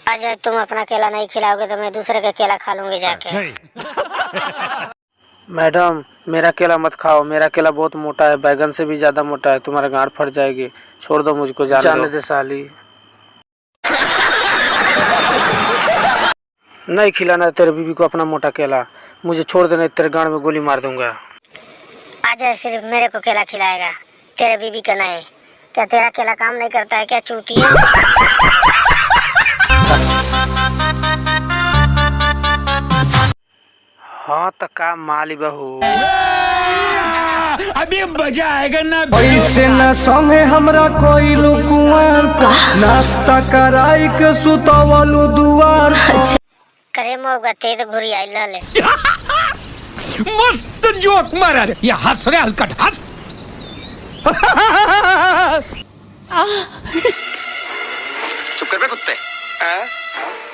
आज तुम अपना केला नहीं खिलाओगे तो मैं दूसरे का केला खा लूंगी जाके। मैडम मेरा केला मत खाओ, मेरा केला बहुत मोटा है, बैगन से भी ज्यादा मोटा है, तुम्हारा गांड फट जाएगी। छोड़ दो मुझको, जाने दे साली। नहीं खिलाना तेरे बीबी को अपना मोटा केला, मुझे छोड़ देना, तेरे गांड में गोली मार दूंगा। आज सिर्फ मेरे को केला खिलाएगा, तेरे बीबी का नहीं। क्या तेरा केला काम नहीं करता है क्या चूतिया? हाँ तो का माली बहू, अभी मजा आएगा ना। ऐसे न संगे हमरा कोई लुकुआर, नाश्ता कराई के सुतवलु दुआर। करे मौका तेज घुरी आई ले। मस्त जोक मारा रे, ये हंस रे हलकट हंस। चुप कर बे कुत्ते।